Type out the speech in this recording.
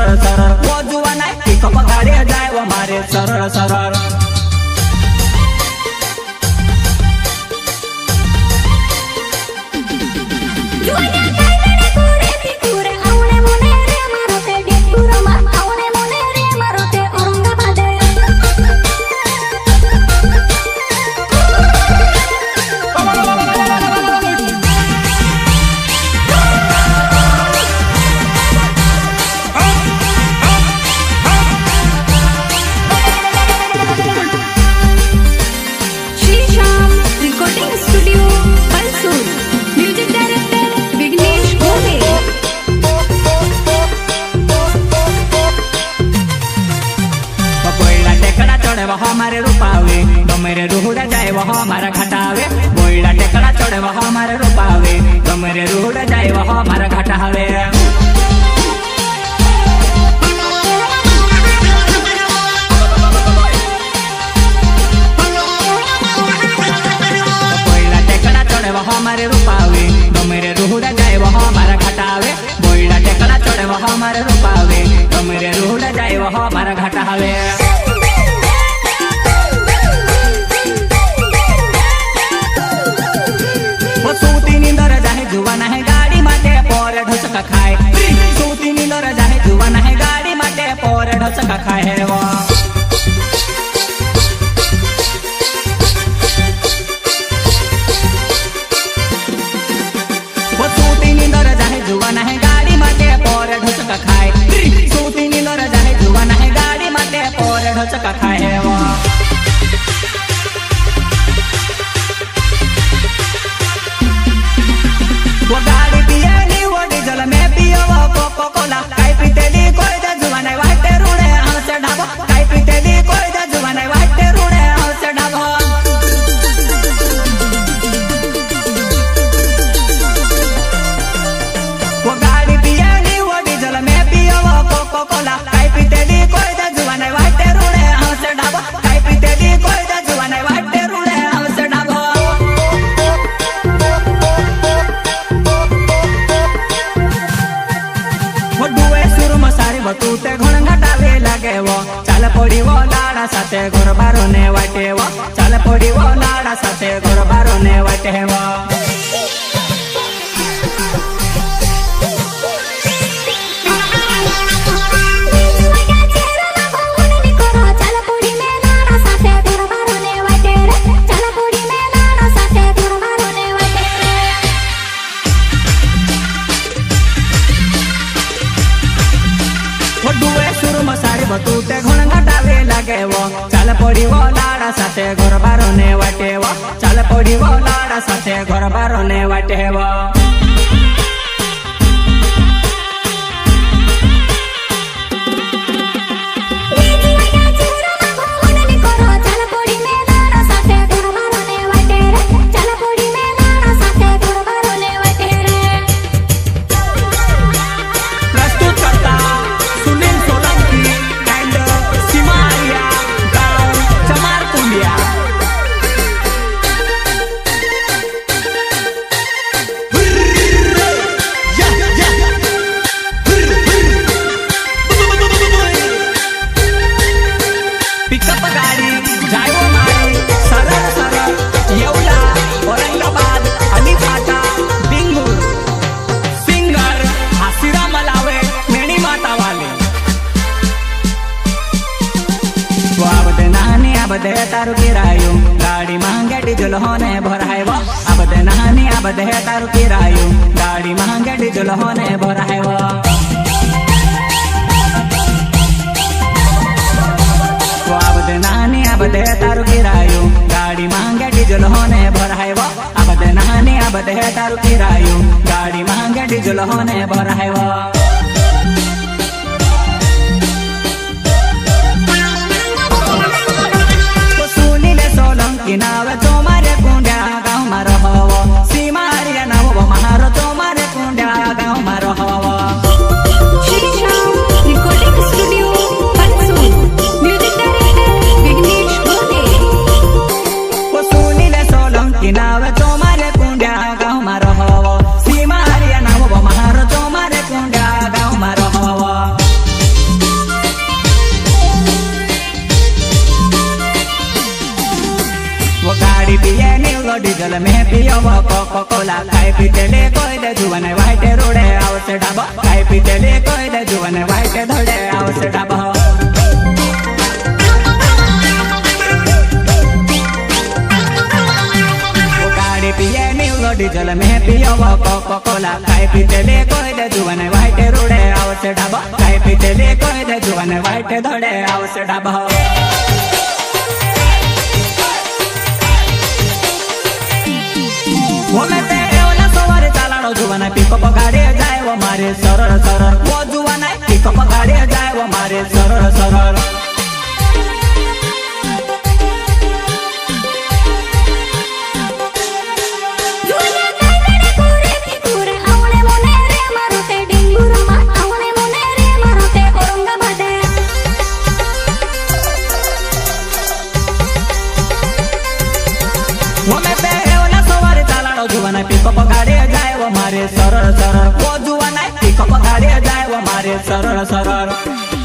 सरळ सरळ मोजुवा नाही पिकअप गाडी जाय व मारे सरळ सरळ हमारे रूपावे गमेरे रूड़ा जाए वह हमारा घटावे बोइला टेकड़ा चढ़े वह हमारे रूपावे गमेरे रूड़ा जाए वह हमारा घटावे बोइला टेकड़ा चढ़े वह हमारे रूपावे गमेरे रूड़ा जाए वह हमारा घटावे बोइला टेकड़ा चढ़े वह हमारे रूपावे गमेरे रूड़ा जाए वह हमारा घटावे जुवाना है गाड़ी माटे पोर ढोसका खाए सूती नींदर जाए जुवाना है गाड़ी माटे पोर ढोसका खाए है वो सूती नींदर जाए जुवाना है गाड़ी माटे पोर ढोसका खाए सूती नींदर जाए जुवाना है गाड़ी माटे पोर ढोसका खाए है वो गाड़ी पिएली वो डीजल में पियो वो कोको कोला काई पीतेली कोई दे जुवाने वाटे रूड़े हमसे ढाबो काई पीतेली कोई दे जुवाने वाटे रूड़े हमसे ढाबो वो गाड़ी पिएली वो डीजल में पियो वो कोको कोला काई पीतेली कोई दे जुवाने वाटे रूड़े हमसे ढाबो काई पीतेली कोई दे जुवाने वाटे रूड़े हमसे ढाबो तू ते घण घटावे लागे वो चाल पड़ी वो लाड़ा साथे घर बारो ने वाटे वो चाल पड़ी वो लाड़ा साथे घर बारो ने वाटे वो तू ते घण घटावे लागे वो चाल पड़ी वो लाड़ा साथे घर बारो ने वाटे वो चाल पड़ी वो लाड़ा साथे घर बारो ने वाटे वो बदे तारु किरायो गाड़ी महंगे डीजल होने भराए वो अब दे नहानी अब दे तारु किरायो गाड़ी महंगे डीजल होने भराए वो अब दे नहानी अब दे तारु किरायो गाड़ी महंगे डीजल होने भराए वो अब दे नहानी अब दे तारु किरायो गाड़ी महंगे डीजल होने भराए वो नावे तो मारे कुंडा गाँव में रहो सीमारिया नाव महारो तो मारे कुंडा गाँव में रहो सुनीले सोलंकी नावे तो मारे कुंडा गाँव में रहो सीमारिया नाव महारो तो मारे कुंडा नीलो डीजल में पियो कोको कोला खाई पीतेले कोई दे जुवन वाइट रोडे आवसे ढाबा खाई पीतेले कोई दे जुवन वाइट धोडे आवसे ढाबा गाड़ी पिए नीलो डीजल में पियो कोको कोला खाई पीतेले कोई दे जुवन वाइट रोडे आवसे ढाबा खाई पीतेले कोई दे जुवन वाइट धोडे आवसे ढाबा जुवाना पिकअप गाड़ी जाए वो मारे सरल सरल वो जुवाना पिकअप गाड़ी जाए वो मारे सरल सरल जुवाना पिकअप गाड़ी जाए वो मारे सरल सरल वो जुवाना पिकअप गाड़ी जाए वो मारे सरल सरल